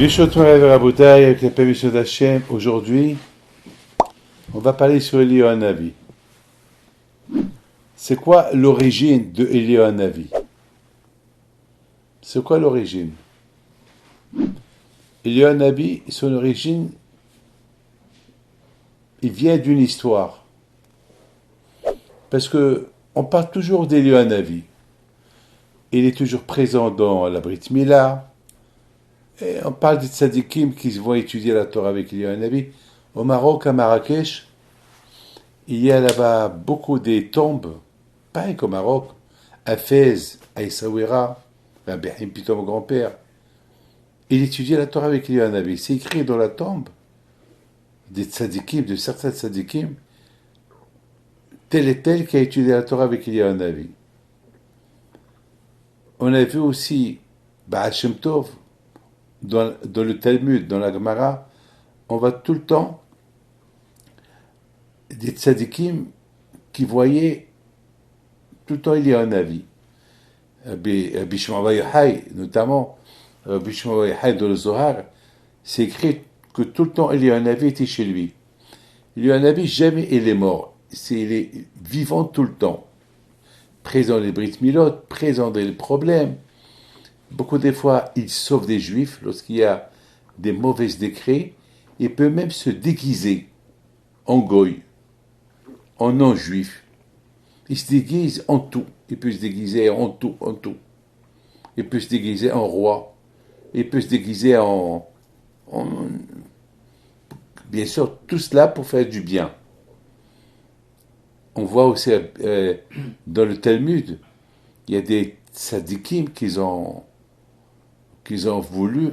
Bishot Morav Rabotai avec la permission d'Hachem. Aujourd'hui, on va parler sur Eliyahu Hanavi. C'est quoi l'origine de Eliyahu Hanavi? C'est quoi l'origine? Eliyahu Hanavi, son origine, il vient d'une histoire. Parce que on parle toujours d'Eliyahu Hanavi. Il est toujours présent dans la Brit Mila. Et on parle des tzadikim qui vont étudier la Torah avec Eliyahu Hanavi. Au Maroc, à Marrakech, il y a là-bas beaucoup des tombes, pareil qu'au Maroc, à Fès, à Essaouira, à Behim Pitom, mon grand-père. Il étudiait la Torah avec Eliyahu Hanavi. C'est écrit dans la tombe des tzadikim, de certains tzadikim, tel et tel qui a étudié la Torah avec Eliyahu Hanavi. On a vu aussi Baal Shem Tov, dans le Talmud, dans la Gemara, on voit tout le temps des tzadikim qui voyaient tout le temps Eliyahu Hanavi. Bishma Yochai, notamment, Bishma Yochai dans le Zohar, c'est écrit que tout le temps Eliyahu Hanavi était chez lui. Eliyahu Hanavi, jamais il est mort. Il est vivant tout le temps. Présent dans les Brit Milot, présent dans les problèmes. Beaucoup des fois, il sauve des juifs lorsqu'il y a des mauvais décrets. Il peut même se déguiser en goy, en non-juif. Il se déguise en tout. Il peut se déguiser en tout. Il peut se déguiser en roi. Il peut se déguiser en... Bien sûr, tout cela pour faire du bien. On voit aussi dans le Talmud, il y a des tzadikim qui ont voulu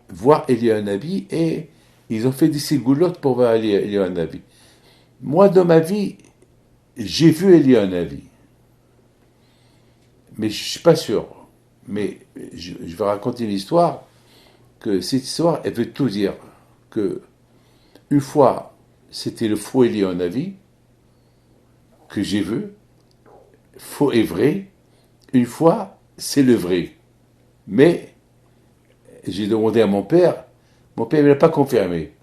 voir Eliyahu Hanavi et ils ont fait des sigoulottes pour voir Eliyahu Hanavi. Moi, dans ma vie, j'ai vu Eliyahu Hanavi. Mais je ne suis pas sûr. Mais je vais raconter une histoire, que cette histoire, elle veut tout dire. Que une fois, c'était le faux Eliyahu Hanavi que j'ai vu, faux et vrai. Une fois, c'est le vrai. Mais j'ai demandé à mon père ne l'a pas confirmé.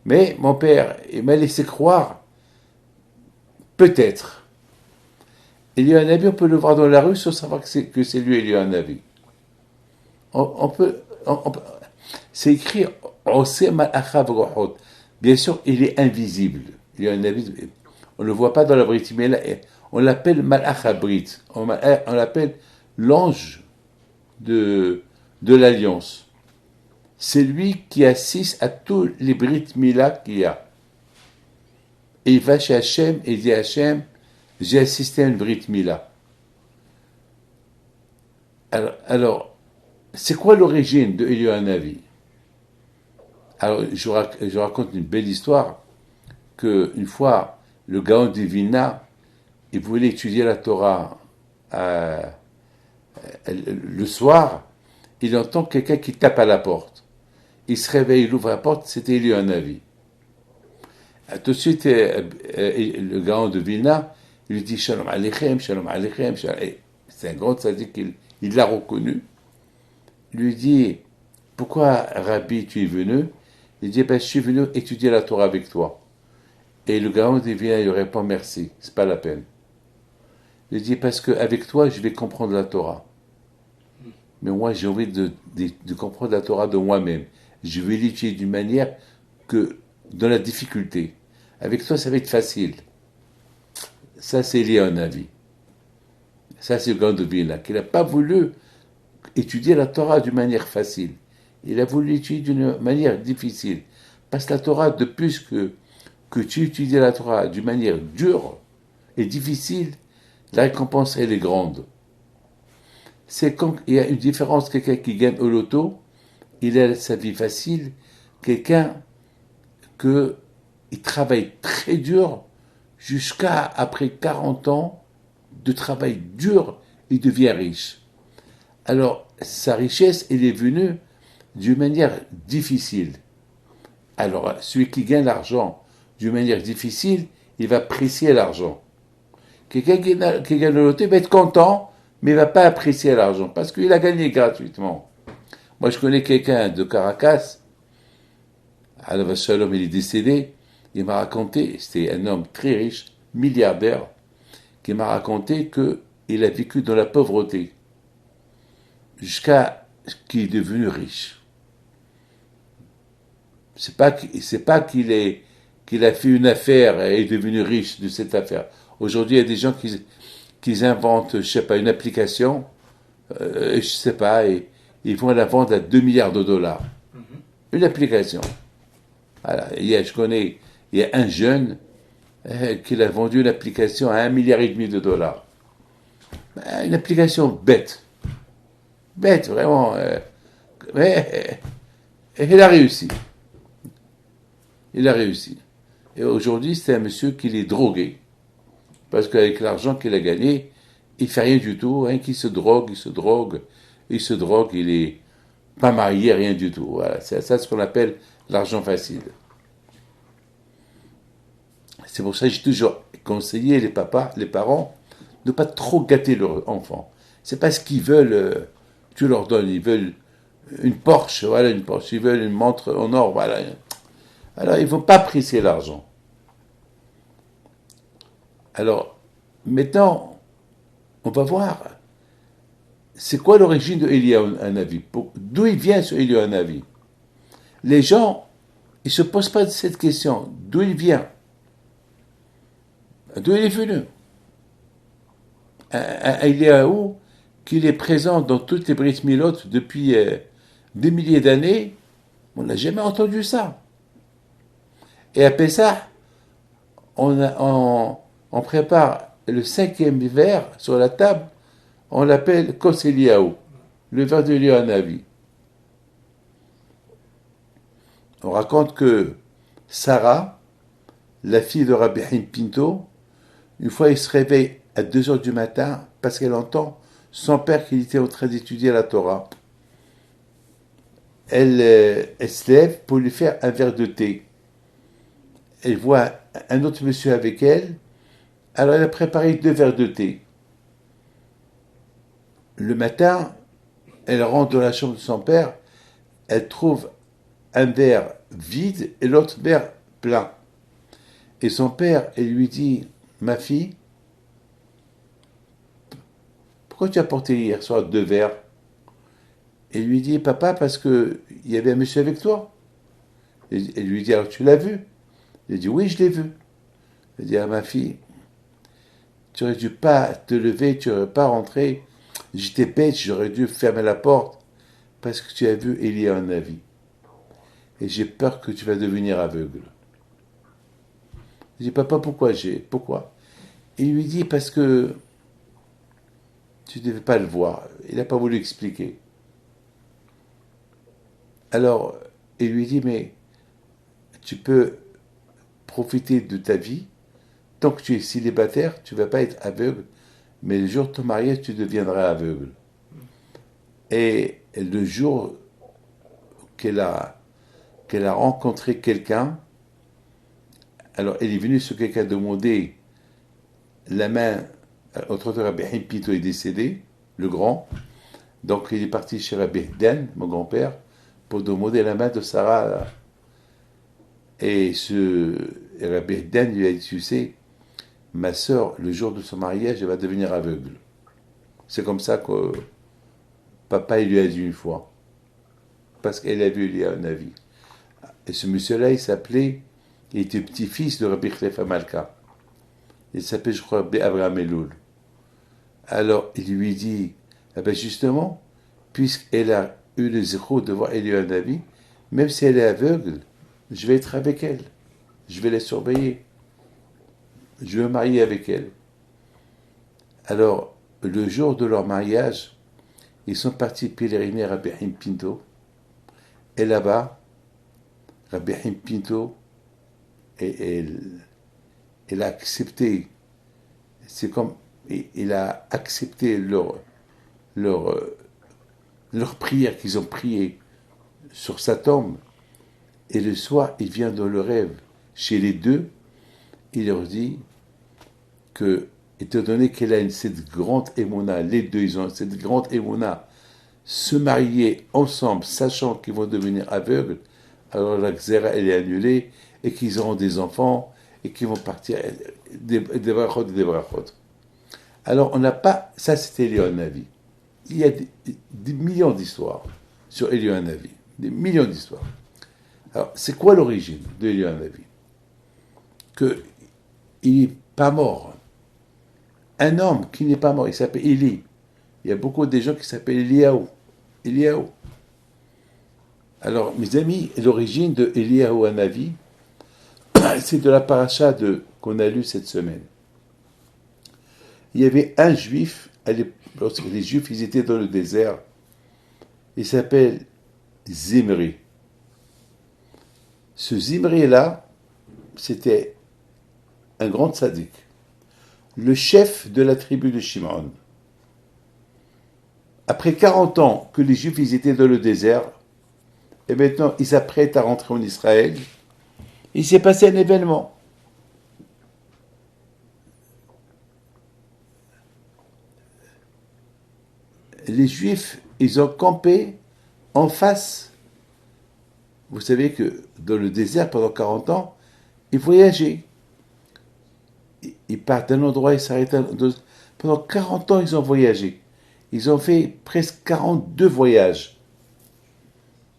Mais mon père, il m'a laissé croire, peut-être. Eliyahu Hanavi, on peut le voir dans la rue sans savoir que c'est lui Eliyahu Hanavi. C'est écrit, on sait mal'achav rohot. Bien sûr, il est invisible. Eliyahu Hanavi, on ne le voit pas dans la Brit Mila. On l'appelle mal'ach habrit. On l'appelle l'ange de l'alliance. C'est lui qui assiste à tous les Brit Mila qu'il y a. Et il va chez Hachem et dit à Hachem, j'ai assisté à une Brit Mila. Alors, c'est quoi l'origine de Eliyahu Hanavi? Alors, je raconte une belle histoire, qu'une fois, le Gaon de Vilna, il voulait étudier la Torah le soir, il entend quelqu'un qui tape à la porte. Il se réveille, il ouvre la porte, c'était Eliyahu Hanavi. Tout de suite, le Gaon de Vilna, il lui dit Shalom Aleichem, Shalom Aleichem. C'est un grand tzaddik, il l'a reconnu. Il lui dit, pourquoi Rabbi, tu es venu? Il dit, je suis venu étudier la Torah avec toi. Et le Gaon de Vilna, il répond, merci, c'est pas la peine. Il dit, parce qu'avec toi, je vais comprendre la Torah. Mais moi, j'ai envie de comprendre la Torah de moi-même. Je vais l'étudier d'une manière que, dans la difficulté. Avec toi, ça va être facile. Ça, c'est Eliyahu Hanavi. Ça, c'est le Gaon de Vilna, qui n'a pas voulu étudier la Torah d'une manière facile. Il a voulu l'étudier d'une manière difficile. Parce que la Torah, de plus que tu étudies la Torah d'une manière dure et difficile, la récompense, elle est grande. C'est quand il y a une différence, quelqu'un qui gagne au loto, il a sa vie facile, quelqu'un il travaille très dur jusqu'à après 40 ans de travail dur, il devient riche. Alors, sa richesse, elle est venue d'une manière difficile. Alors, celui qui gagne l'argent d'une manière difficile, il va apprécier l'argent. Quelqu'un qui gagne le loto va être content, mais il ne va pas apprécier l'argent, parce qu'il a gagné gratuitement. Moi, je connais quelqu'un de Caracas, Alav Shalom, il est décédé. Il m'a raconté, c'était un homme très riche, milliardaire, qui m'a raconté qu'il a vécu dans la pauvreté jusqu'à ce qu'il est devenu riche. C'est pas qu'il a fait une affaire et est devenu riche de cette affaire. Aujourd'hui, il y a des gens qui inventent, je sais pas, une application, je sais pas, et ils vont la vendre à 2 milliards de dollars. Une application. Voilà. Il y a un jeune qui a vendu une application à 1,5 milliard de dollars. Une application bête. Bête, vraiment. Mais il a réussi. Il a réussi. Et aujourd'hui, c'est un monsieur qui est drogué. Parce qu'avec l'argent qu'il a gagné, il fait rien du tout. Hein, qu'il se drogue, il est pas marié, rien du tout. Voilà. C'est ça ce qu'on appelle l'argent facile. C'est pour ça que j'ai toujours conseillé les parents, de ne pas trop gâter leurs enfants. C'est pas ce qu'ils veulent, tu leur donnes. Ils veulent une Porsche, voilà une Porsche. Ils veulent une montre en or, voilà. Alors, ils ne vont pas presser l'argent. Alors, maintenant, on va voir, c'est quoi l'origine de Eliyahu Hanavi? D'où il vient ce Eliyahu Hanavi? Les gens, ils ne se posent pas cette question. D'où il vient? D'où il est venu? Un Eliyahu qu'il est présent dans toutes les Brit Milot depuis des milliers d'années, on n'a jamais entendu ça. Et à Pessah, on prépare le 5e verre sur la table, on l'appelle Kos Eliyahu, le verre de Eliyahu Hanavi. On raconte que Sarah, la fille de Rabbi Haim Pinto, une fois il se réveille à 2 heures du matin parce qu'elle entend son père qui était en train d'étudier la Torah. Elle se lève pour lui faire un verre de thé. Elle voit un autre monsieur avec elle, alors elle a préparé 2 verres de thé. Le matin, elle rentre dans la chambre de son père, elle trouve un verre vide et l'autre verre plein. Et son père, elle lui dit, ma fille, pourquoi tu as porté hier soir 2 verres? Elle lui dit, papa, parce qu'il y avait un monsieur avec toi. Elle lui dit, alors tu l'as vu? Il dit, oui, je l'ai vu. Elle dit, ah ma fille, tu aurais dû pas te lever, tu n'aurais pas rentré. J'étais bête, j'aurais dû fermer la porte parce que tu as vu Eliyahu Hanavi. Et j'ai peur que tu vas devenir aveugle. Il dit, papa, pourquoi? Il lui dit, parce que tu ne devais pas le voir. Il n'a pas voulu expliquer. Alors, il lui dit, mais tu peux profiter de ta vie. Tant que tu es célibataire, tu ne vas pas être aveugle. Mais le jour de ton mariage, tu deviendras aveugle. Et le jour qu'elle a rencontré quelqu'un, alors elle est venue sur quelqu'un demander la main. Autre Rabbi Haim Pinto est décédé, le grand. Donc il est parti chez Rabbi Dan, mon grand-père, pour demander la main de Sarah. Et Rabbi Dan lui a dit, tu sais, ma sœur, le jour de son mariage, elle va devenir aveugle. C'est comme ça que papa il lui a dit une fois. Parce qu'elle a vu Eliyahu Hanavi. Et ce monsieur-là, il était petit-fils de Rabbi Khlefa Malka. Il s'appelait, je crois, Rabbi Abraham Elul. Alors, il lui dit, eh ben justement, puisqu'elle a eu le zéro de voir Eliyahu Hanavi, même si elle est aveugle, je vais être avec elle. Je vais la surveiller. Je vais me marier avec elle. Alors, le jour de leur mariage, ils sont partis pèleriner à Rabbi Haim Pinto. Et là-bas, Rabbi Haim Pinto, elle a accepté, c'est comme, il a accepté leur prière qu'ils ont priée sur sa tombe. Et le soir, il vient dans le rêve chez les deux. Il leur dit que, étant donné qu'elle a cette grande émouna, les deux, ils ont cette grande émouna, se marier ensemble, sachant qu'ils vont devenir aveugles, alors la xéra, elle est annulée, et qu'ils auront des enfants, et qu'ils vont partir des brachot et des brachot. Alors, on n'a pas... Ça, c'était Eliyahu Hanavi. Il y a des millions d'histoires sur Eliyahu Hanavi. Des millions d'histoires. Alors, c'est quoi l'origine de Eliyahu Hanavi? Qu'il n'est pas mort. Un homme qui n'est pas mort, il s'appelle Eli. Il y a beaucoup de gens qui s'appellent Eliyahu. Eliyahu. Alors, mes amis, l'origine de Eliyahu Hanavi, c'est de la paracha qu'on a lue cette semaine. Il y avait un juif, lorsque les juifs ils étaient dans le désert, il s'appelle Zimri. Ce Zimri-là, c'était un grand tzaddik, le chef de la tribu de Shimon. Après 40 ans que les juifs ils étaient dans le désert, et maintenant ils s'apprêtent à rentrer en Israël, il s'est passé un événement. Les Juifs, ils ont campé en face. Vous savez que dans le désert, pendant 40 ans, ils voyageaient. Ils partent d'un endroit, ils s'arrêtent d'un autre. Pendant 40 ans, ils ont voyagé. Ils ont fait presque 42 voyages.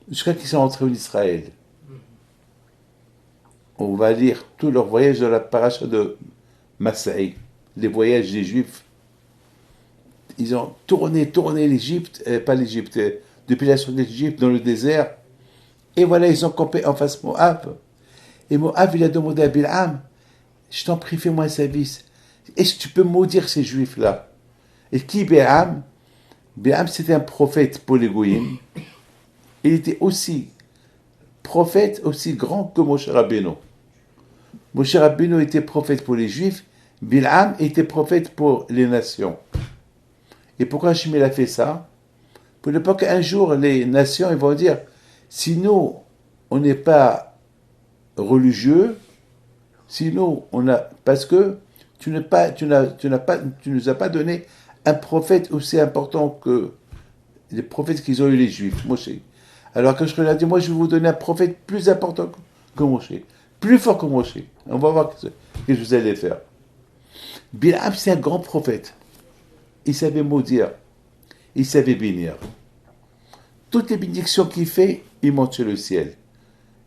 Jusqu'à qu'ils sont rentrés en Israël. On va lire tous leurs voyages dans la paracha de Massaï, les voyages des Juifs. Ils ont tourné l'Égypte, pas l'Égypte, depuis la sortie d'Égypte dans le désert. Et voilà, ils ont campé en face de Moab. Et Moab, il a demandé à Bilham, je t'en prie, fais-moi un service. Est-ce que tu peux maudire ces Juifs-là? Et qui Bilham? Bilham, c'était un prophète pour les Goïm. Il était aussi prophète, aussi grand que Moshe Rabbeinu. Moshe Rabbeinu était prophète pour les Juifs. Bilham était prophète pour les nations. Et pourquoi Hachem a fait ça? Pour ne pas qu'un jour, les nations ils vont dire, si nous, on n'est pas religieux, si nous, parce que tu nous as pas donné un prophète aussi important que les prophètes qu'ils ont eu les Juifs, Moshe. Alors quand je leur ai dit, moi je vais vous donner un prophète plus important que Moshe, plus fort que Moshe. On va voir ce que vous allez faire. Bilham, c'est un grand prophète. Il savait maudire, il savait bénir. Toutes les bénédictions qu'il fait, il monte sur le ciel.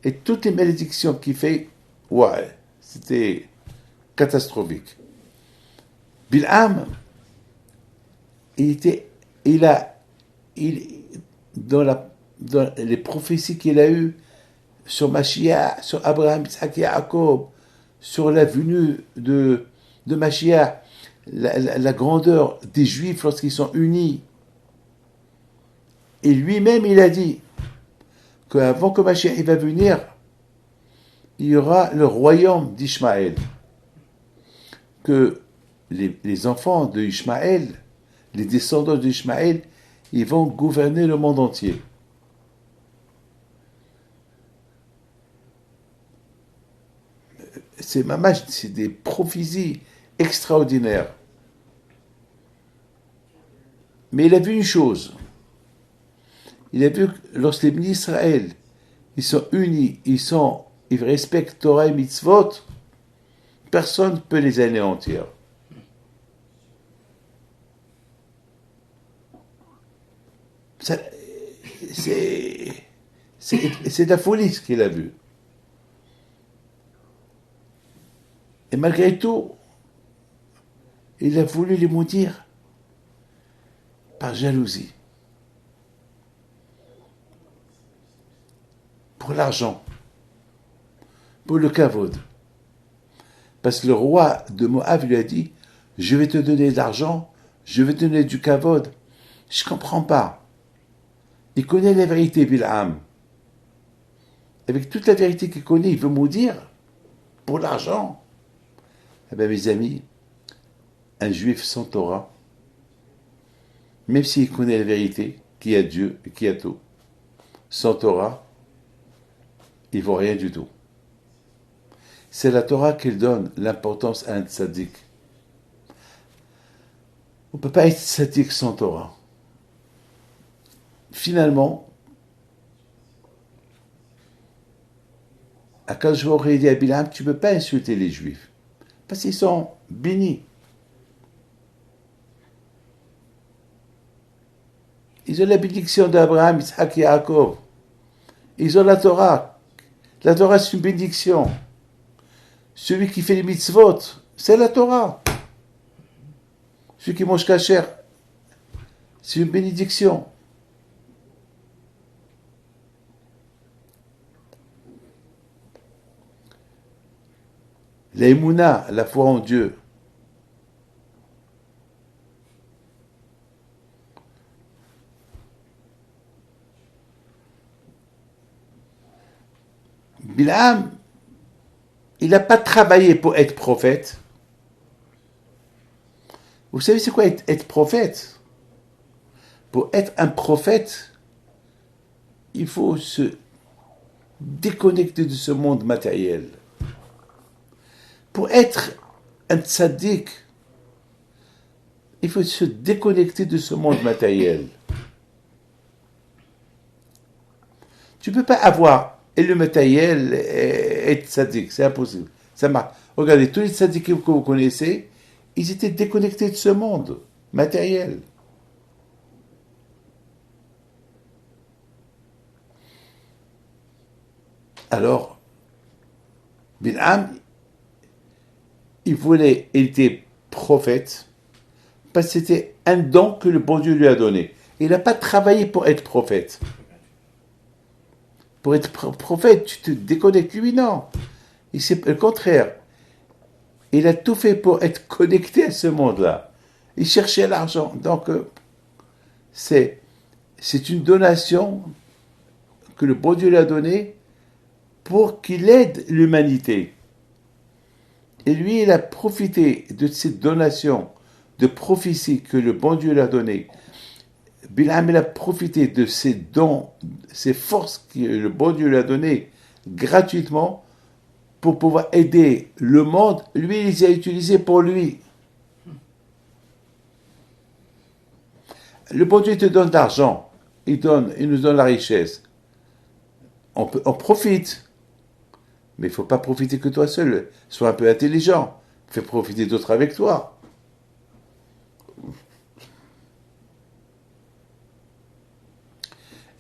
Et toutes les malédictions qu'il fait, ouais, c'était catastrophique. Bilham, dans les prophéties qu'il a eues sur Mashiach, sur Abraham, Isaac et Jacob, sur la venue de Mashiach, la grandeur des Juifs lorsqu'ils sont unis. Et lui-même, il a dit qu'avant que Mashiach va venir, il y aura le royaume d'Ishmaël. Que les enfants d'Ishmaël, les descendants d'Ishmaël, ils vont gouverner le monde entier. C'est des prophéties extraordinaires. Mais il a vu une chose. Il a vu que lorsque les bénis d'Israël, ils sont unis, ils respectent Torah et Mitzvot, personne ne peut les anéantir. C'est de la folie ce qu'il a vu. Et malgré tout, il a voulu les maudire par jalousie. Pour l'argent. Pour le kavod. Parce que le roi de Moab lui a dit, je vais te donner de l'argent, je vais te donner du kavod. Je ne comprends pas. Il connaît la vérité, Bilham. Avec toute la vérité qu'il connaît, il veut maudire pour l'argent. Eh bien, mes amis, un juif sans Torah, même s'il connaît la vérité, qui a Dieu et qui a tout, sans Torah, il ne vaut rien du tout. C'est la Torah qui donne l'importance à un tzaddik. On ne peut pas être tzaddik sans Torah. Finalement, Akadosh Baruch Hu dit à Bilam, tu ne peux pas insulter les Juifs, parce qu'ils sont bénis. Ils ont la bénédiction d'Abraham, Isaac et Yaakov. Ils ont la Torah. La Torah, c'est une bénédiction. Celui qui fait les mitzvot, c'est la Torah. Celui qui mange kasher, c'est une bénédiction. L'émouna, la foi en Dieu. Bilam, il n'a pas travaillé pour être prophète. Vous savez c'est quoi être prophète? Pour être un prophète, il faut se déconnecter de ce monde matériel. Pour être un tzaddik, il faut se déconnecter de ce monde matériel. Tu ne peux pas avoir et le matériel et être tzaddik, c'est impossible. Ça marche. Regardez, tous les tzaddikim que vous connaissez, ils étaient déconnectés de ce monde matériel. Alors, Bilham, il était prophète, parce que c'était un don que le bon Dieu lui a donné. Il n'a pas travaillé pour être prophète. Pour être prophète, tu te déconnectes. Lui, non. C'est le contraire. Il a tout fait pour être connecté à ce monde-là. Il cherchait l'argent. Donc, c'est une donation que le bon Dieu lui a donnée pour qu'il aide l'humanité. Et lui, il a profité de cette donation de prophétie que le bon Dieu lui a donnée. Bilam, il a profité de ces dons, ces forces que le bon Dieu lui a données gratuitement pour pouvoir aider le monde. Lui, il les a utilisés pour lui. Le bon Dieu te donne de l'argent. Il nous donne la richesse. On profite. Mais il ne faut pas profiter que toi seul. Sois un peu intelligent. Fais profiter d'autres avec toi.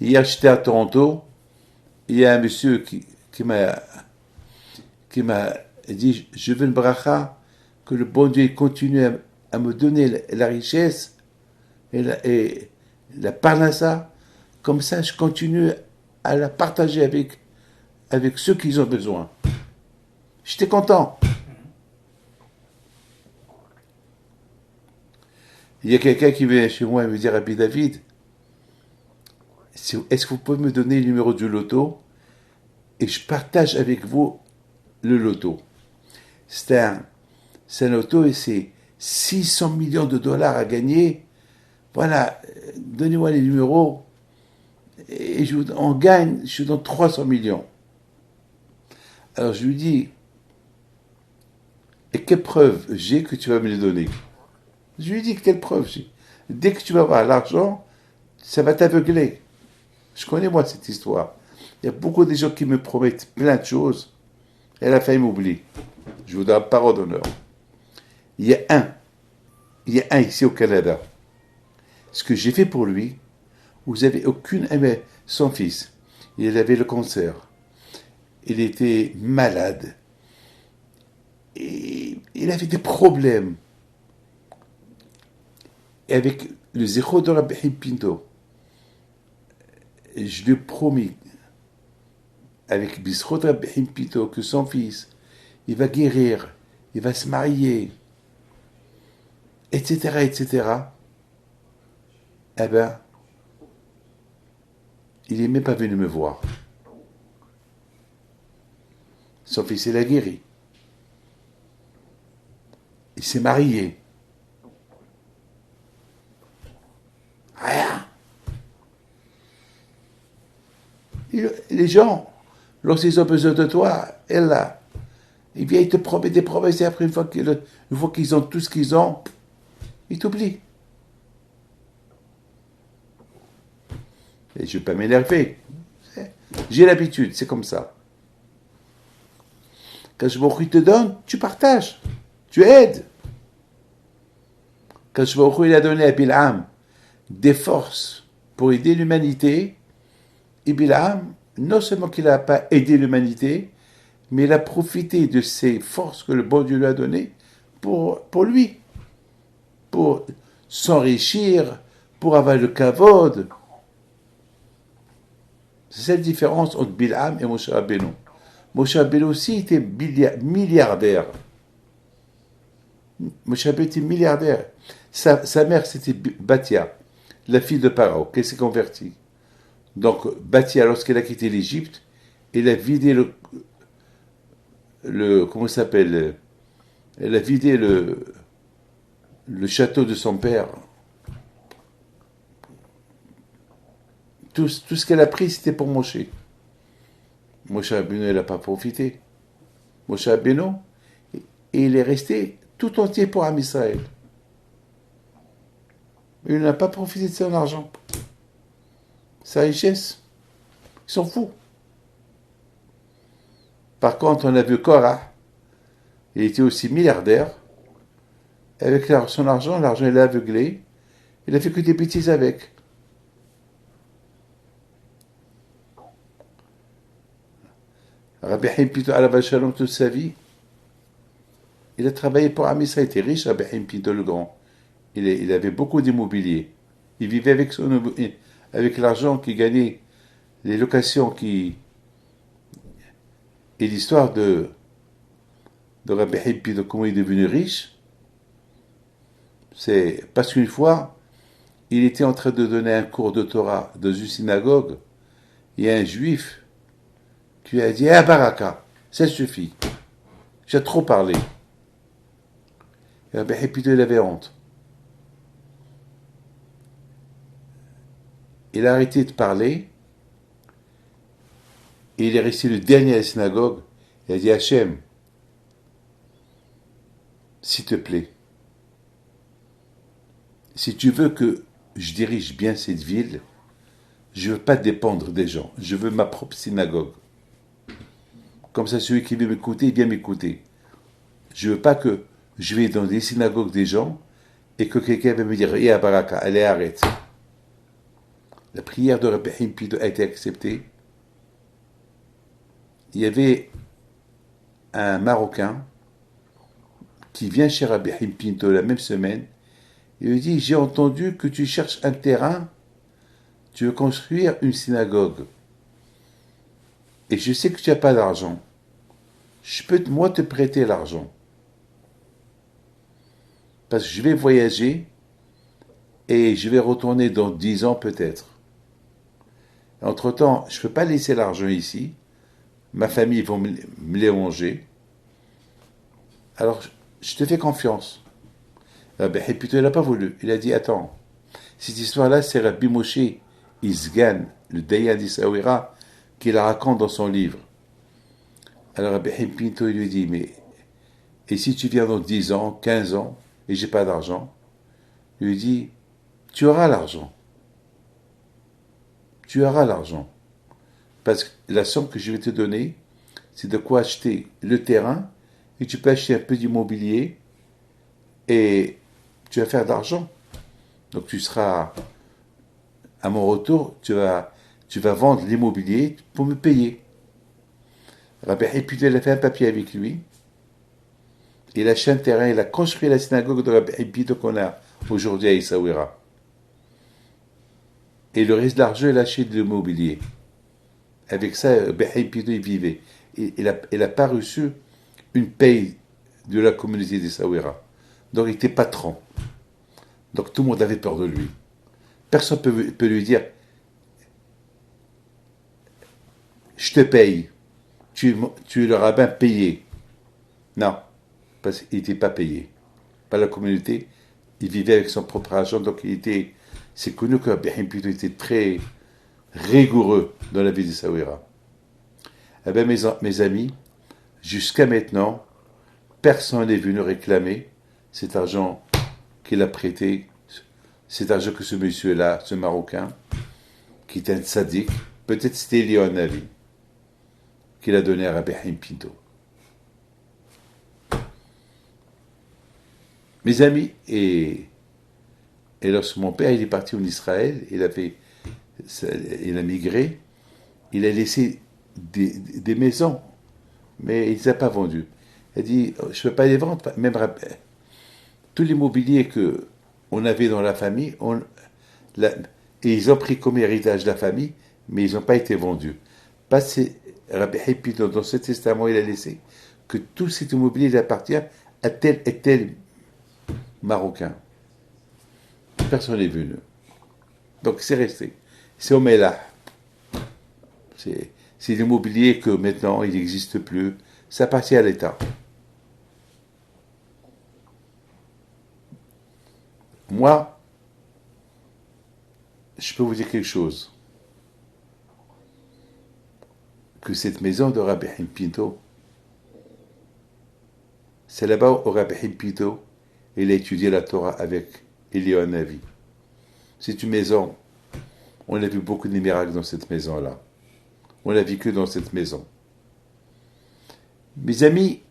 Hier, j'étais à Toronto. Il y a un monsieur qui m'a dit, je veux une bracha, que le bon Dieu continue à me donner la richesse et la parnassa. Comme ça, je continue à la partager avec ceux qui ont besoin. J'étais content. Il y a quelqu'un qui vient chez moi et me dit, Rabbi David, est-ce que vous pouvez me donner le numéro du loto et je partage avec vous le loto. C'est un loto et c'est 600 millions de dollars à gagner. Voilà, donnez-moi les numéros et on gagne, je vous donne 300 millions. Alors je lui dis, et quelle preuve j'ai que tu vas me les donner? Je lui dis, quelle preuve j'ai? Dès que tu vas avoir l'argent, ça va t'aveugler. Je connais moi cette histoire. Il y a beaucoup de gens qui me promettent plein de choses et à la fin ils m'oublient. Je vous donne parole d'honneur. Il y a un ici au Canada. Ce que j'ai fait pour lui, vous avez aucune... Son fils, il avait le cancer. Il était malade. Et il avait des problèmes. Et avec le zéro de Rabbi Pinto, je lui ai promis, avec Bisrot Rabbi Pinto, que son fils, il va guérir, il va se marier, etc., etc. Eh ben, il n'est même pas venu me voir. Son fils, il a guéri. Il s'est marié. Rien. Les gens, lorsqu'ils ont besoin de toi, elle là, il vient, il te promet des promesses et après, une fois qu'ils ont tout ce qu'ils ont, ils t'oublient. Et je ne vais pas m'énerver. J'ai l'habitude, c'est comme ça. Quand il te donne, tu partages, tu aides. Quand il a donné à Bil'am des forces pour aider l'humanité, et Bil'am, non seulement qu'il n'a pas aidé l'humanité, mais il a profité de ces forces que le bon Dieu lui a données pour lui, pour s'enrichir, pour avoir le kavod. C'est cette différence entre Bil'am et Moshe Rabbeinu. Moshe Rabbeinu aussi était milliardaire. Moshe Rabbeinu était milliardaire. Sa mère, c'était Batia, la fille de Paro, qui s'est convertie. Donc, Batia, lorsqu'elle a quitté l'Égypte, elle a vidé comment ça s'appelle? Elle a vidé le château de son père. Tout ce qu'elle a pris, c'était pour Moshe. Moshe Rabbeinu, elle n'a pas profité. Moshe Rabbeinu, et il est resté tout entier pour Am Israël. Il n'a pas profité de son argent. Sa richesse. Ils sont fous. Par contre, on a vu Korah. Il était aussi milliardaire. Avec son argent, il l'a aveuglé. Il a fait que des bêtises avec. Rabbi Haim Pinto Alav Shalom toute sa vie, il a travaillé pour Am Israël. Il était riche, Rabbi Haim Pinto le Grand. Il avait beaucoup d'immobilier. Il vivait avec l'argent qu'il gagnait, les locations et l'histoire de Rabbi Haim Pinto, comment il est devenu riche. C'est parce qu'une fois, il était en train de donner un cours de Torah dans une synagogue. Il y a un juif qui lui a dit: Ah, Baraka, ça suffit. J'ai trop parlé. Et Rabbi Haim Pinto, il avait honte. Il a arrêté de parler et il est resté le dernier à la synagogue. Il a dit: Hachem, s'il te plaît, si tu veux que je dirige bien cette ville, je ne veux pas dépendre des gens. Je veux ma propre synagogue. Comme ça, celui qui veut m'écouter, il vient m'écouter. Je ne veux pas que je vais dans des synagogues des gens et que quelqu'un va me dire: Eh, Baraka, allez, arrête. La prière de Rabbi Haim Pinto a été acceptée. Il y avait un Marocain qui vient chez Rabbi Haim Pinto la même semaine. Il lui dit: J'ai entendu que tu cherches un terrain, tu veux construire une synagogue. Et je sais que tu n'as pas d'argent. Je peux, moi, te prêter l'argent. Parce que je vais voyager et je vais retourner dans 10 ans peut-être. Entre-temps, je ne peux pas laisser l'argent ici. Ma famille va me les manger. Alors, je te fais confiance. Ben, et plutôt, il n'a pas voulu. Il a dit: Attends, cette histoire-là, c'est Rabbi Moshe Isgan, le Dayan d'Issaouira, qui la raconte dans son livre. Alors Rabbi Haim Pinto, il lui dit: Mais, et si tu viens dans 10 ans, 15 ans, et j'ai pas d'argent? Il lui dit: Tu auras l'argent. Tu auras l'argent. Parce que la somme que je vais te donner, c'est de quoi acheter le terrain, et tu peux acheter un peu d'immobilier, et tu vas faire de l'argent. Donc tu seras, à mon retour, tu vas vendre l'immobilier pour me payer. Rabbi Haim Pinto, il a fait un papier avec lui. Il a acheté un terrain, il a construit la synagogue de Rabbi Haim Pinto qu'on a aujourd'hui à Essaouira. Et le reste de l'argent, il a acheté de l'immobilier. Avec ça, Rabbi Haim Pinto, il vivait. Il n'a pas reçu une paye de la communauté d'Essaouira. Donc il était patron. Donc tout le monde avait peur de lui. Personne ne peut lui dire: Je te paye. Tu es le rabbin payé. Non, parce qu'il n'était pas payé. Par la communauté, il vivait avec son propre argent. Donc c'est connu que Rabbi Haim Pinto était très rigoureux dans la vie de Essaouira. Eh bien, mes amis, jusqu'à maintenant, personne n'est venu réclamer cet argent qu'il a prêté, cet argent que ce monsieur-là, ce Marocain, qui était un tzaddik, peut-être c'était Léon Navi, qu'il a donné à Rabbi Haim Pinto. Mes amis, et lorsque mon père il est parti en Israël, il a migré, il a laissé des maisons, mais il ne les a pas vendues. Il a dit, je ne peux pas les vendre, même tout l'immobilier que on avait dans la famille, la- et ils ont pris comme héritage la famille, mais ils n'ont pas été vendus. Parce que Rabbi Hippi, dans ce testament, il a laissé que tout cet immobilier il appartient à tel et tel Marocain. Personne n'est venu. Donc c'est resté. C'est au Mélah. C'est l'immobilier que maintenant il n'existe plus. Ça appartient à l'État. Moi, je peux vous dire quelque chose. Que cette maison de Rabbi Pinto, c'est là-bas où Rabbi Pinto, il a étudié la Torah avec Eliyahu Navi. C'est une maison. On a vu beaucoup de miracles dans cette maison-là. On a vécu dans cette maison. Mes amis,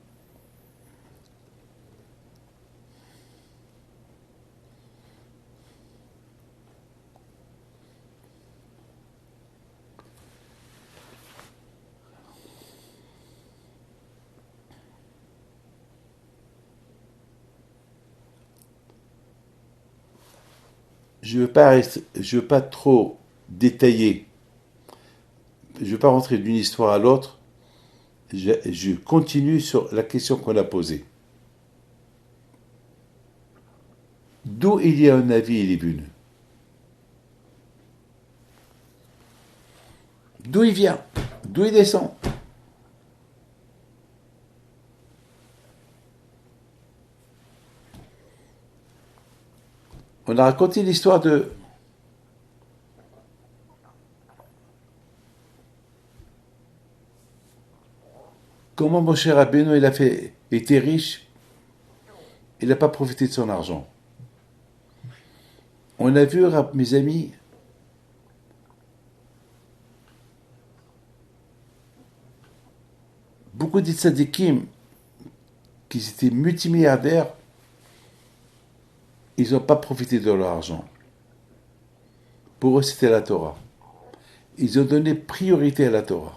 je veux pas trop détailler. Je ne veux pas rentrer d'une histoire à l'autre. Je continue sur la question qu'on a posée. D'où il y a un avis, il est venu. D'où il vient. D'où il descend. On a raconté l'histoire de comment mon cher Rabbeinu était riche, il n'a pas profité de son argent. On a vu, mes amis, beaucoup de tzadikim qui étaient multimilliardaires, ils n'ont pas profité de leur argent. Pour eux, c'était la Torah. Ils ont donné priorité à la Torah.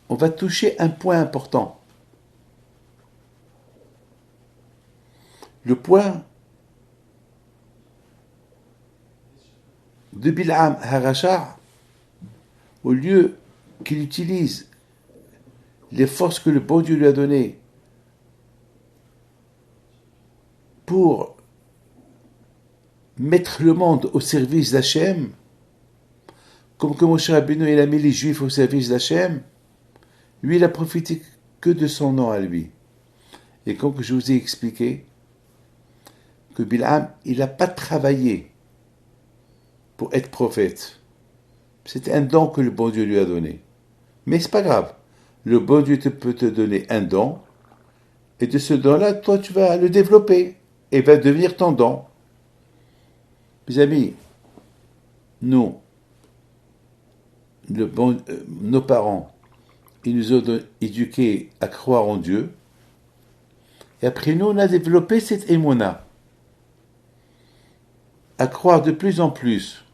On va toucher un point important. Le point de Bil'am Harachar, au lieu qu'il utilise les forces que le bon Dieu lui a données pour mettre le monde au service d'Hachem, comme que Moshe Rabbeinu il a mis les Juifs au service d'Hachem, lui il a profité que de son nom à lui. Et comme je vous ai expliqué, que Bil'am, il n'a pas travaillé pour être prophète. C'est un don que le bon Dieu lui a donné. Mais c'est pas grave. Le bon Dieu peut te donner un don, et de ce don-là, toi, tu vas le développer, et va devenir ton don. Mes amis, nous, nos parents, ils nous ont éduqués à croire en Dieu, et après nous, on a développé cette émona, à croire de plus en plus.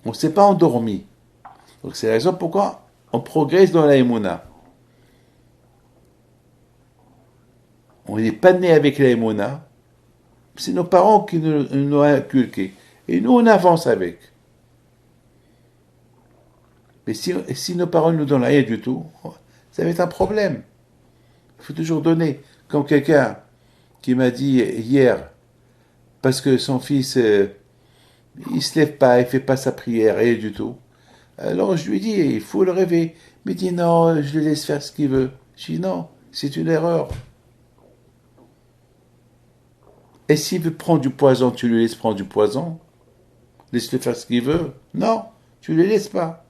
On ne s'est pas endormi. Donc c'est la raison pourquoi on progresse dans la émona. On n'est pas né avec la émona, c'est nos parents qui nous l'ont inculqué. Et nous, on avance avec. Mais si nos parents ne nous donnent rien du tout, ça va être un problème. Il faut toujours donner. Comme quelqu'un qui m'a dit hier, parce que son fils, il se lève pas, il fait pas sa prière, rien du tout. Alors je lui dis, il faut le rêver. Mais il dit non, je le laisse faire ce qu'il veut. Je dis non, c'est une erreur. Et s'il veut prendre du poison, tu lui laisses prendre du poison. Laisse-le faire ce qu'il veut. Non, tu ne le laisses pas.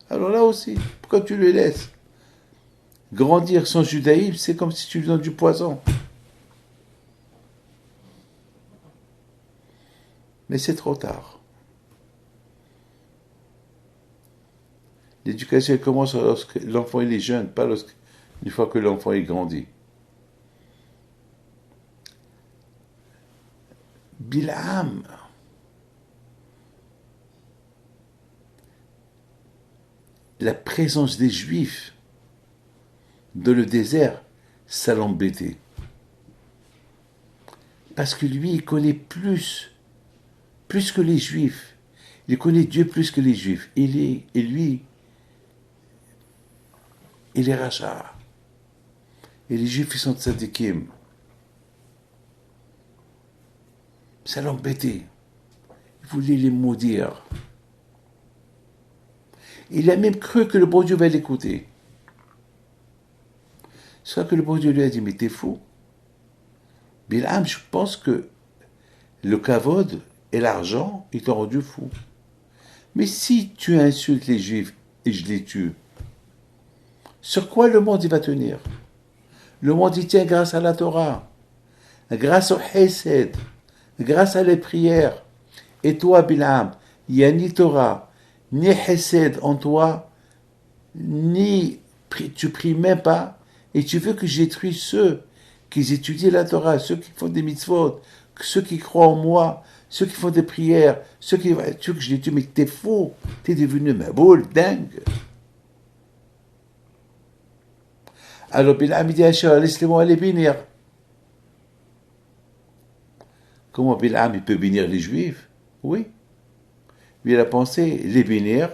Alors là aussi, pourquoi tu le laisses? Grandir sans judaïsme, c'est comme si tu lui donnes du poison. Mais c'est trop tard. L'éducation elle commence lorsque l'enfant il est jeune, pas une fois que l'enfant est grandi. Bilham, la présence des Juifs dans le désert, ça l'embêtait. Parce que lui, il connaît plus que les Juifs. Il connaît Dieu plus que les Juifs. Et lui, il est rachat. Et les Juifs, ils sont tzadikim. Ça l'embêtait. Il voulait les maudire. Il a même cru que le bon Dieu va l'écouter. Soit que le bon Dieu lui a dit, mais t'es fou. Bilham, je pense que le kavod et l'argent, ils t'ont rendu fou. Mais si tu insultes les Juifs et je les tue, sur quoi le monde il va tenir? Le monde il tient grâce à la Torah, grâce au Hesed, grâce à les prières. Et toi, Bilham, il n'y a ni Torah, ni Hesed en toi, ni tu pries même pas, et tu veux que je détruise ceux qui étudient la Torah, ceux qui font des mitzvot, ceux qui croient en moi, ceux qui font des prières, tu veux que je les tue, mais t'es fou, t'es devenu ma boule, dingue. Alors Bilham dit à Hachar, laisse-les-moi les bénir. Comment Bilham il peut bénir les Juifs? Oui. Lui il a pensé les bénir,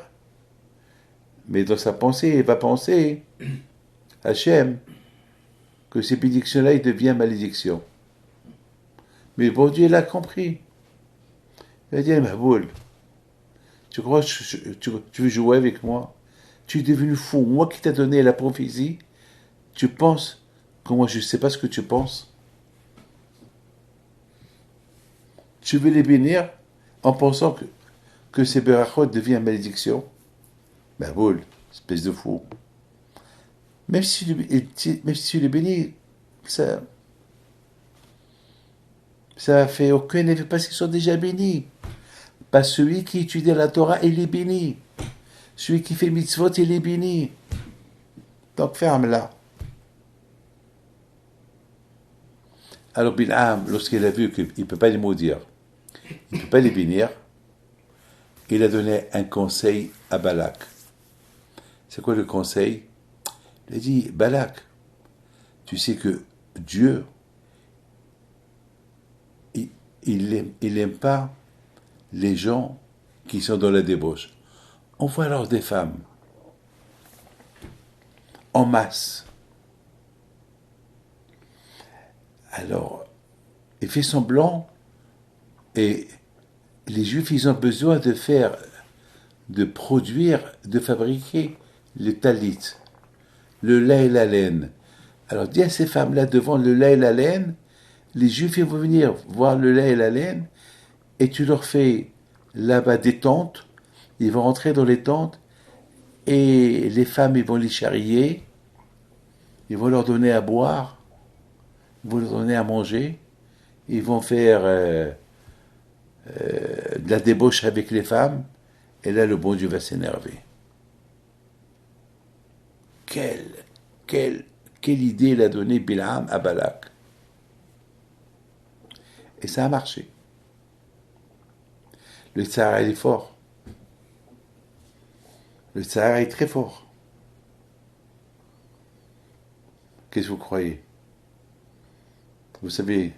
mais dans sa pensée, il va penser Hachem, que ces bénédictions-là, ils deviennent malédictions. Mais bon Dieu, il a compris. Il a dit, ma boule, tu crois que tu veux jouer avec moi? Tu es devenu fou. Moi qui t'ai donné la prophétie, tu penses que moi je ne sais pas ce que tu penses? Tu veux les bénir en pensant que ces berachot deviennent malédiction? Ma boule, espèce de fou. Même si tu les bénis, ça fait aucun effet parce qu'ils sont déjà bénis. Pas celui qui étudie la Torah, il est béni. Celui qui fait mitzvot, il est béni. Donc ferme-la. Alors Bilham, lorsqu'il a vu qu'il ne peut pas les maudire, il ne peut pas les bénir, il a donné un conseil à Balak. C'est quoi le conseil? Il a dit, Balak, tu sais que Dieu, il n'aime pas les gens qui sont dans la débauche. Envoie alors des femmes, en masse. Alors, il fait semblant, et les Juifs, ils ont besoin de produire, de fabriquer le talit, le lait et la laine. Alors, dis à ces femmes-là, devant le lait et la laine, les Juifs, ils vont venir voir le lait et la laine, et tu leur fais là-bas des tentes, ils vont rentrer dans les tentes, et les femmes, ils vont les charrier, ils vont leur donner à boire, ils vont leur donner à manger, ils vont faire de la débauche avec les femmes, et là, le bon Dieu va s'énerver. Quelle idée il a donné Bilham à Balak. Et ça a marché. Le Tsar est fort. Le Tsar est très fort. Qu'est-ce que vous croyez? Vous savez,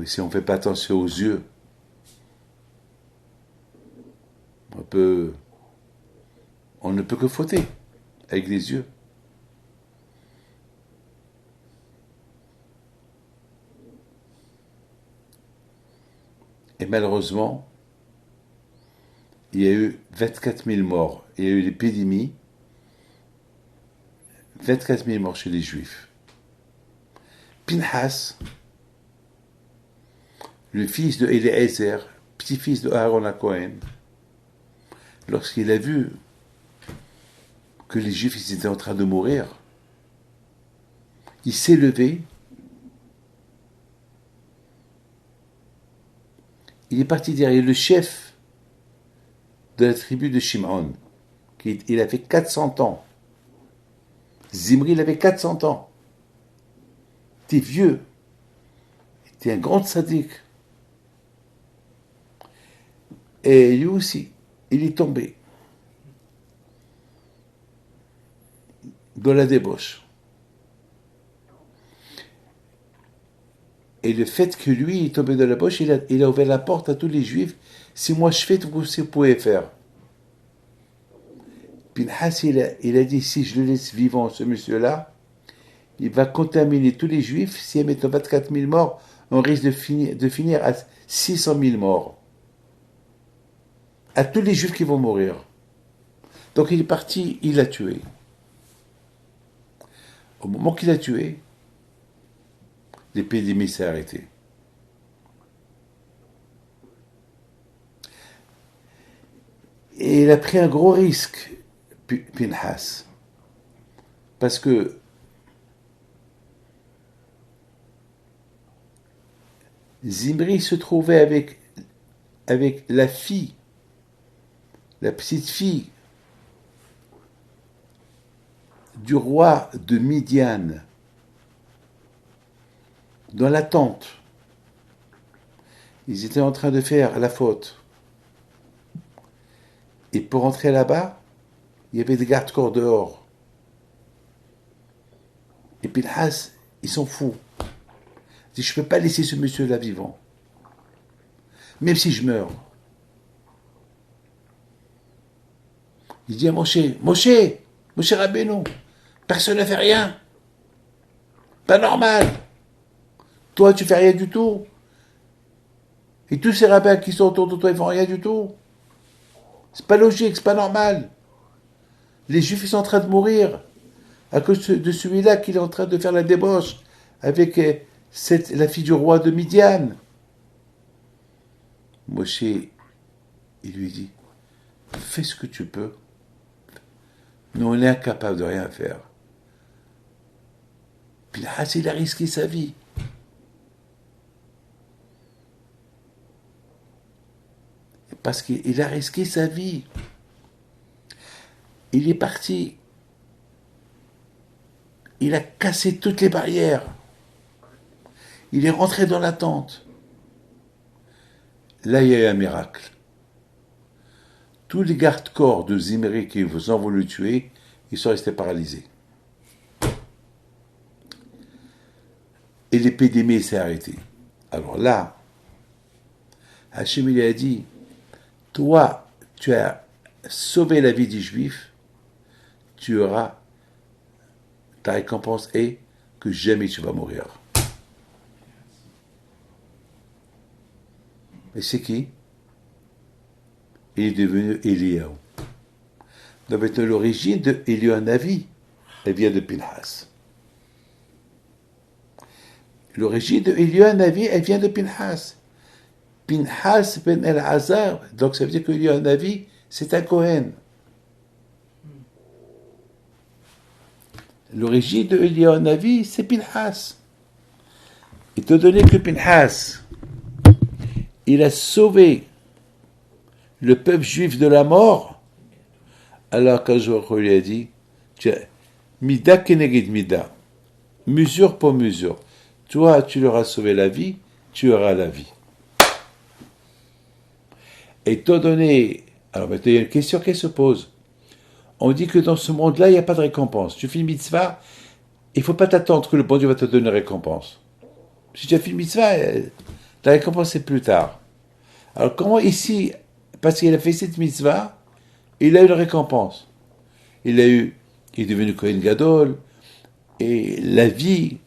si on ne fait pas attention aux yeux, on ne peut que fauter avec les yeux. Et malheureusement, il y a eu 24 000 morts. Il y a eu l'épidémie. 24 000 morts chez les Juifs. Pinhas, le fils de Eliezer, petit-fils de Aaron Cohen, lorsqu'il a vu que les Juifs étaient en train de mourir, il s'est levé, il est parti derrière le chef de la tribu de Shimon. Il avait 400 ans. Zimri, il avait 400 ans. Il était vieux. Il était un grand tzaddik. Et lui aussi, il est tombé dans la débauche. Et le fait que lui est tombé dans la débauche, il a ouvert la porte à tous les juifs. Si moi je fais, vous aussi vous pouvez faire. Pinhas, il a dit, si je le laisse vivant, ce monsieur-là, il va contaminer tous les juifs. Si il met 24 000 morts, on risque de finir à 600 000 morts. À tous les juifs qui vont mourir. Donc il est parti, il l'a tué. Au moment qu'il a tué, l'épidémie s'est arrêtée. Et il a pris un gros risque, Pinhas. Parce que Zimri se trouvait avec la fille, la petite fille du roi de Midian, dans la tente. Ils étaient en train de faire la faute. Et pour entrer là-bas, il y avait des gardes-corps dehors. Et Pinhas, ils sont fous. Il dit, je ne peux pas laisser ce monsieur-là vivant. Même si je meurs. Il dit à Moshe Rabbeinu, personne ne fait rien. Pas normal. Toi, tu fais rien du tout. Et tous ces rabbins qui sont autour de toi, ils font rien du tout. C'est pas logique, c'est pas normal. Les juifs, ils sont en train de mourir à cause de celui-là qui est en train de faire la débauche avec la fille du roi de Midian. Moshe, il lui dit, fais ce que tu peux. Nous, on est incapable de rien faire. Pinhas, il a risqué sa vie. Parce qu'il a risqué sa vie. Il est parti. Il a cassé toutes les barrières. Il est rentré dans la tente. Là, il y a eu un miracle. Tous les gardes-corps de Zimri qui vous ont voulu tuer, ils sont restés paralysés. Et l'épidémie s'est arrêtée. Alors là, Hachem il a dit, toi, tu as sauvé la vie des Juifs, tu auras ta récompense est que jamais tu vas mourir. Et c'est qui? Il est devenu Eliyahu. Donc l'origine de Eliyahu Navi, elle vient de Pinhas. L'origine de Eliyahu Navi, elle vient de Pinhas. Pinhas ben El-Hazar, donc ça veut dire que Eliyahu Navi, c'est un Kohen. L'origine de Eliyahu Navi, c'est Pinhas. Étant donné que Pinhas, il a sauvé le peuple juif de la mort, alors qu'Akadosh lui a dit, Mida keneged Mida, mesure pour mesure. Toi, tu leur as sauvé la vie, tu auras la vie. Étant donné, alors maintenant il y a une question qui se pose. On dit que dans ce monde-là, il n'y a pas de récompense. Tu fais une mitzvah, il ne faut pas t'attendre que le bon Dieu va te donner une récompense. Si tu as fait une mitzvah, la récompense c'est plus tard. Alors comment ici, parce qu'il a fait cette mitzvah, il a eu une récompense. Il est devenu Kohen Gadol, et la vie,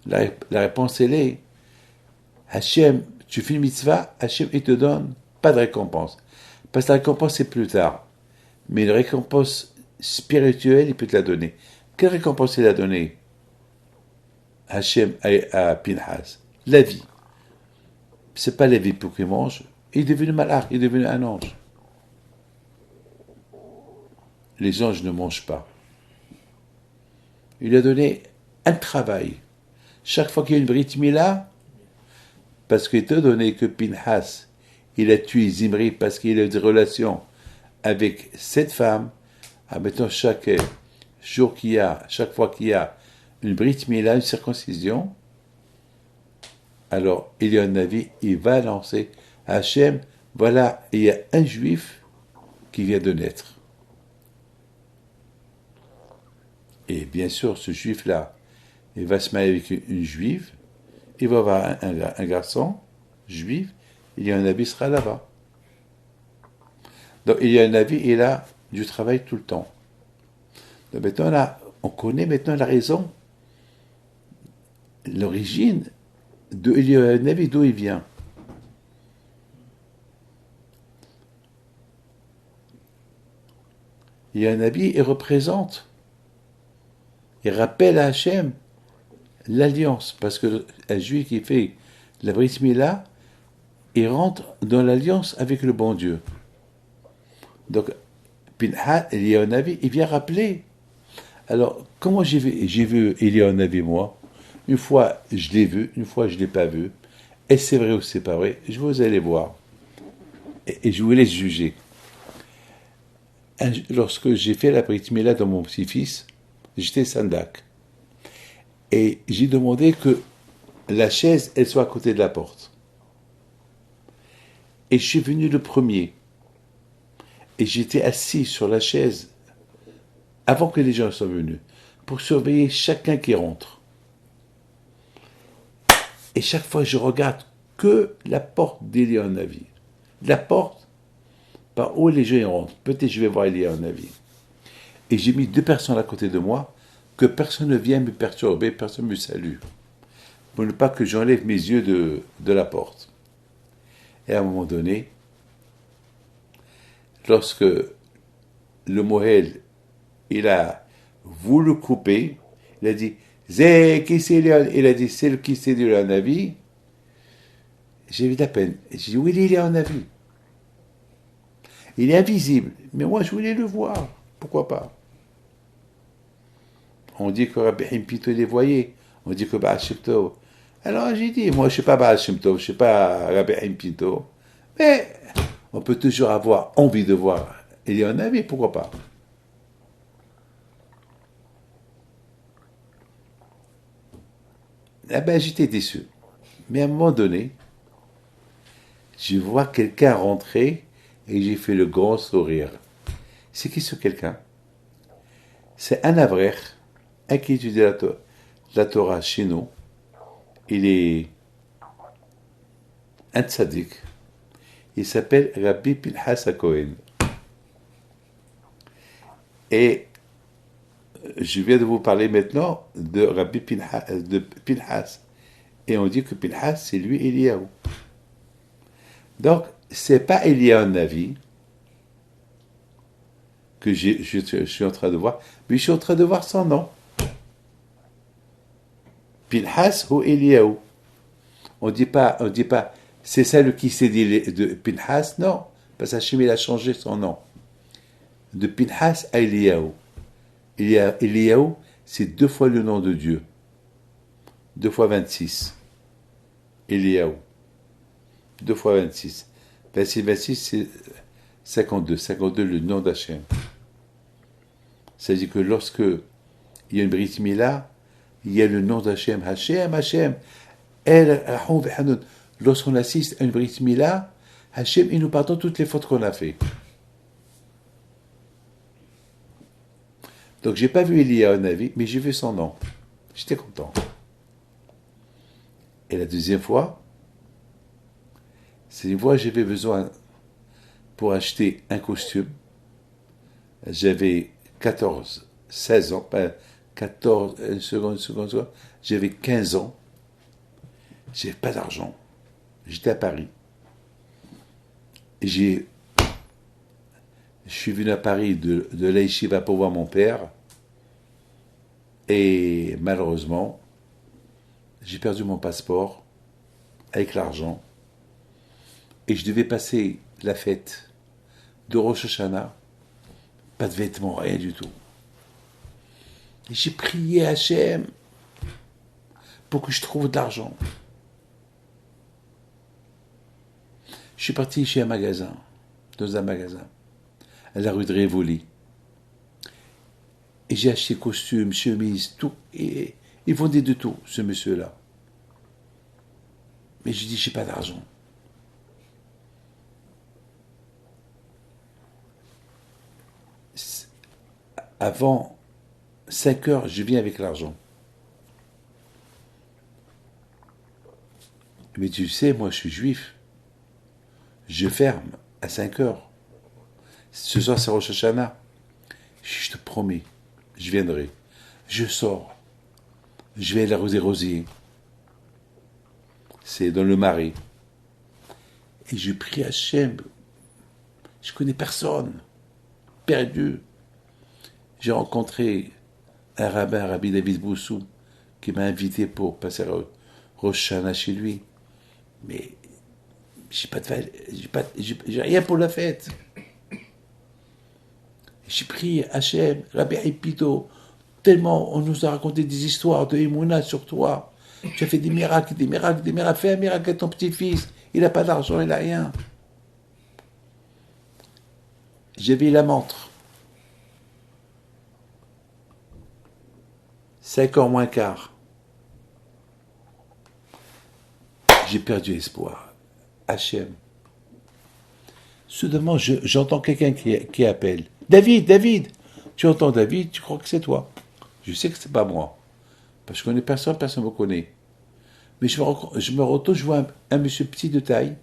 la réponse elle est, Hachem, tu fais une mitzvah, Hachem il te donne pas de récompense. Parce que la récompense c'est plus tard. Mais une récompense spirituelle, il peut te la donner. Quelle récompense il a donnée Hachem à Pinhas? La vie. C'est pas la vie pour qu'il mange. Il est devenu malach, il est devenu un ange. Les anges ne mangent pas. Il a donné un travail. Chaque fois qu'il y a une Brit Mila, parce qu'il t'a donné que Pinhas, il a tué Zimri parce qu'il a eu des relations avec cette femme, maintenant chaque fois qu'il y a une Brit Mila, une circoncision, alors il y a un avis, il va lancer à Hachem, voilà, il y a un juif qui vient de naître. Et bien sûr, ce juif-là, il va se marier avec une juive, il va avoir un garçon juif, il y a un avis sera là-bas. Donc il y a un avis, il a du travail tout le temps. Donc maintenant, là, on connaît maintenant la raison, l'origine de il y a un avis, d'où il vient. Il y a un avis, il représente, il rappelle à Hachem l'alliance, parce que un juif qui fait la Brit Mila, il rentre dans l'alliance avec le bon Dieu. Donc, Pinhas, il y a un avis, il vient rappeler. Alors, comment j'ai vu il y a un avis, moi? Une fois, je l'ai vu, une fois, je ne l'ai pas vu. Et c'est vrai ou c'est pas vrai, je vous allez voir. Et je vous laisse juger. Lorsque j'ai fait la Brit Mila dans mon petit-fils, j'étais sandak. Et j'ai demandé que la chaise, elle soit à côté de la porte. Et je suis venu le premier. Et j'étais assis sur la chaise avant que les gens soient venus, pour surveiller chacun qui rentre. Et chaque fois, je regarde que la porte d'Elia Navi. La porte par où les gens rentrent. Peut-être je vais voir Elia Navi. Et j'ai mis 2 personnes à côté de moi, que personne ne vienne me perturber, personne ne me salue. Pour ne pas que j'enlève mes yeux de la porte. Et à un moment donné, lorsque le Mohel, il a voulu couper, il a dit, il a dit, c'est le qui c'est de la Navi. J'ai eu de la peine. J'ai dit, oui, il est en avis. Il est invisible, mais moi je voulais le voir. Pourquoi pas? On dit que Rabbi Himpito les voyait. On dit que Baal Shem Tov. Alors j'ai dit, moi je ne suis pas Baal Shem Tov, je ne suis pas Rabbi Himpito. Mais on peut toujours avoir envie de voir. Il y a un avis, pourquoi pas? Eh ben j'étais déçu. Mais à un moment donné, je vois quelqu'un rentrer et j'ai fait le grand sourire. C'est qui ce quelqu'un? C'est un Avrech, un qui étudie la Torah chez nous. Il est un tzaddik. Il s'appelle Rabbi Pinhas HaKohen. Et je viens de vous parler maintenant de Rabbi Pinhas. Et on dit que Pinhas, c'est lui Eliyahu. Donc, c'est pas Eliyahu Navi que je suis en train de voir, mais je suis en train de voir son nom. Pinhas ou Eliyahu. On dit pas, c'est ça le qui s'est dit de Pinhas, non, parce qu'Hachem il a changé son nom. De Pinhas à Eliyahu. Eliyahu, c'est 2 fois le nom de Dieu. 2 fois 26. Eliyahu. 2 fois 26. 26, c'est 52. 52, le nom d'Hachem. C'est-à-dire que lorsque il y a une Brit Mila, il y a le nom d'Hachem. Hachem. Lorsqu'on assiste à une Brit Mila, Hachem, il nous pardonne toutes les fautes qu'on a faites. Donc, j'ai pas vu Eliyahu Navi, mais j'ai vu son nom. J'étais content. Et la deuxième fois, c'est une fois j'avais besoin pour acheter un costume. J'avais 16 ans, pas 14, une seconde, j'avais 15 ans. J'avais pas d'argent. J'étais à Paris. Je suis venu à Paris de l'Aïchiva pour voir mon père. Et malheureusement, j'ai perdu mon passeport avec l'argent. Et je devais passer la fête de Rosh Hashanah. Pas de vêtements, rien du tout. Et j'ai prié à Hachem pour que je trouve de l'argent. Je suis parti chez un magasin, dans un magasin. à la rue de Rivoli. Et j'ai acheté costumes, chemises, tout. Et il vendait de tout, ce monsieur-là. Mais j'ai dit, j'ai pas d'argent. Avant 5 heures, je viens avec l'argent. Mais tu sais, moi je suis juif. Je ferme à 5 heures. Ce soir c'est Rosh Hashanah. Je te promets, je viendrai. Je sors. Je vais à la rue des Rosiers. C'est dans le Marais. Et je prie Hachem. Je connais personne. Perdu. J'ai rencontré un rabbin, Rabbi David Boussou, qui m'a invité pour passer Rosh Hashanah chez lui. Mais j'ai rien pour la fête. J'ai prié Hachem, Rabbi Ipito, tellement on nous a raconté des histoires de Emouna sur toi. Tu as fait des miracles, des miracles, des miracles. Fais un miracle à ton petit-fils. Il n'a pas d'argent, il n'a rien. J'avais la montre. 5h moins quart. J'ai perdu espoir. Hachem. Soudainement, j'entends quelqu'un qui appelle. David, David. Tu entends David, tu crois que c'est toi. Je sais que c'est pas moi. Parce que je connais personne, personne ne me connaît. Mais je me retourne, je vois un monsieur petit de taille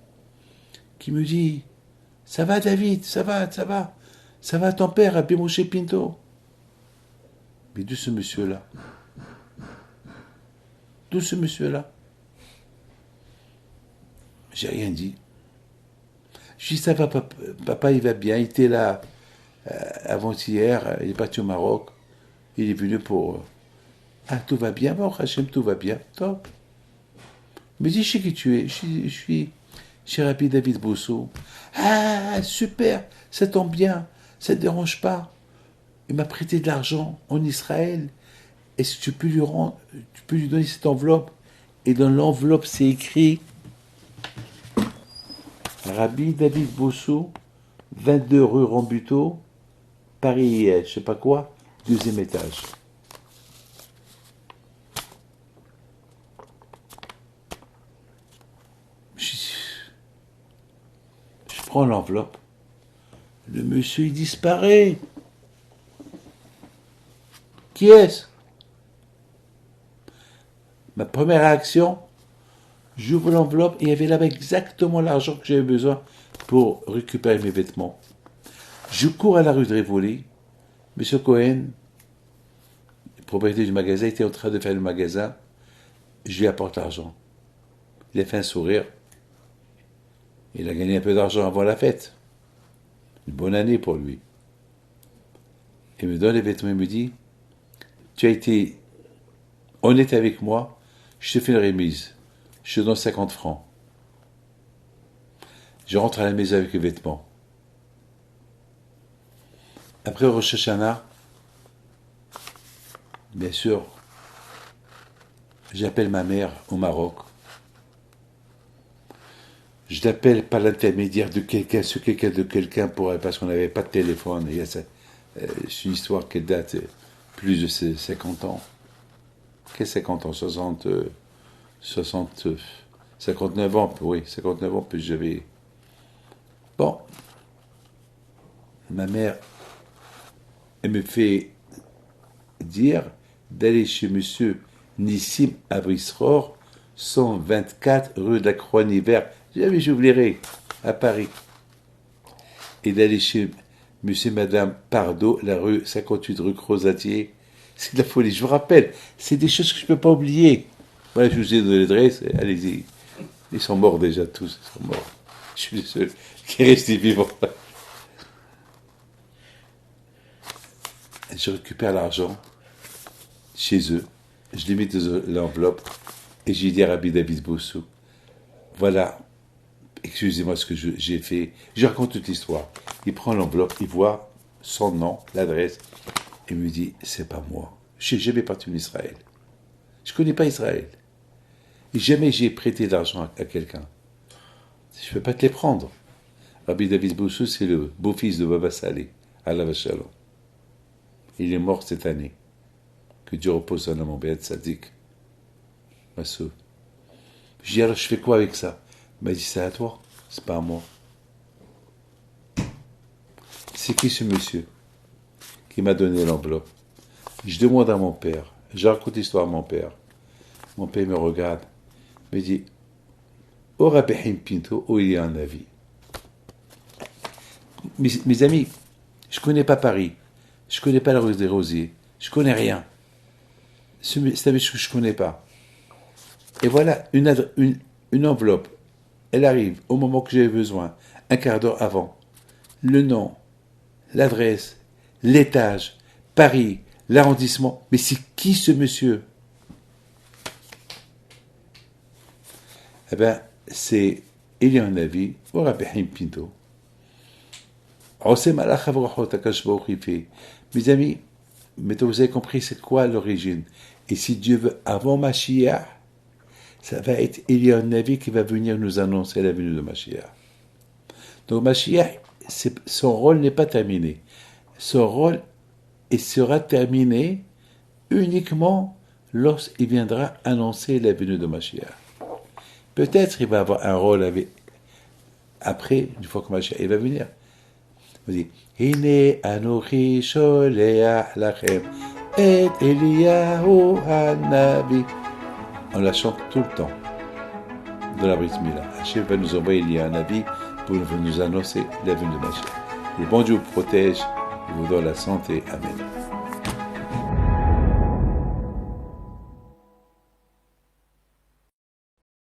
qui me dit « Ça va David, ça va, ça va. Ça va ton père, Rabbi Moshe Pinto. » Mais d'où ce monsieur-là? D'où ce monsieur-là? J'ai rien dit. Je dis, ça va, papa, il va bien. Il était là avant-hier, il est parti au Maroc. Il est venu pour... Ah, tout va bien, bon, Hachem, tout va bien. Top. Mais dis, je sais qui tu es. Je suis chez Rabbi David Bosso. Ah, super, ça tombe bien, ça ne te dérange pas. Il m'a prêté de l'argent en Israël. Est-ce que tu peux lui donner cette enveloppe? Et dans l'enveloppe, c'est écrit Rabbi David Bosso, 22 rue Rambuteau, Paris, je sais pas quoi, 2e étage. Je prends l'enveloppe. Le monsieur, il disparaît. Qui est-ce? Ma première réaction, j'ouvre l'enveloppe et il y avait là-bas exactement l'argent que j'avais besoin pour récupérer mes vêtements. Je cours à la rue de Rivoli. Monsieur Cohen, le propriétaire du magasin, était en train de faire le magasin. Je lui apporte l'argent. Il a fait un sourire. Il a gagné un peu d'argent avant la fête. Une bonne année pour lui. Il me donne les vêtements et me dit, tu as été honnête avec moi, je te fais une remise. Je te donne 50 francs. Je rentre à la maison avec les vêtements. Après Rosh Hashanah, bien sûr, j'appelle ma mère au Maroc. Je l'appelle par l'intermédiaire de quelqu'un, sur quelqu'un de quelqu'un, parce qu'on n'avait pas de téléphone. C'est une histoire qui date plus de 50 ans. Qu'est-ce 50 ans? 59 ans, oui, 59 ans, puis j'avais... Bon, ma mère, elle me fait dire d'aller chez monsieur Nissim Abrisror, 124 rue de la Croix-Niver, j'oublierai, à Paris. Et d'aller chez monsieur et madame Pardo, la rue 58 rue Crozatier. C'est de la folie, je vous rappelle, c'est des choses que je ne peux pas oublier. Voilà, je vous ai donné l'adresse, allez-y. Ils sont morts déjà, tous, ils sont morts. Je suis le seul qui est resté vivant. Je récupère l'argent chez eux, je les mets dans l'enveloppe et j'ai dit à Rabbi David Bossou, voilà, excusez-moi ce que j'ai fait, je raconte toute l'histoire. Il prend l'enveloppe, il voit son nom, l'adresse, et me dit, c'est pas moi. Je n'ai jamais parti en Israël. Je ne connais pas Israël. Et jamais j'ai prêté d'argent à quelqu'un. Je ne peux pas te les prendre. Rabbi David Bossou, c'est le beau-fils de Baba Saleh. alav shalom. Il est mort cette année. Que Dieu repose son âme en paix, Tzadik. Massoud. Je dis alors, je fais quoi avec ça? Il m'a dit, c'est à toi, c'est pas à moi. C'est qui ce monsieur qui m'a donné l'enveloppe? Je demande à mon père, je raconte l'histoire à mon père. Mon père me regarde, me dit, au Rabbi Pinto, où il y a un avis. Mes amis, je ne connais pas Paris, je ne connais pas la rue des Rosiers, je ne connais rien. C'est un monsieur que je ne connais pas. Et voilà, une enveloppe, elle arrive au moment que j'avais besoin, un quart d'heure avant. Le nom, l'adresse, l'étage, Paris, l'arrondissement. Mais c'est qui ce monsieur? Eh bien, c'est Elian Navi, au Rabbi Pinto. Mes amis, maintenant vous avez compris c'est quoi l'origine. Et si Dieu veut, avant Mashiach, ça va être Elian Navi qui va venir nous annoncer la venue de Mashiach. Donc Mashiach, son rôle n'est pas terminé. Son rôle sera terminé uniquement lorsqu'il viendra annoncer la venue de Mashiach. Peut-être il va avoir un rôle après, une fois que Mashiach va venir. On dit Hine anochi sholeach lachem et Eliyahu hanavi. On la chante tout le temps de la Brit Mila. Hachem va nous envoyer Eliyahu hanavi pour nous annoncer la venue de Mashiach. Le bon Dieu vous protège, il vous donne la santé. Amen.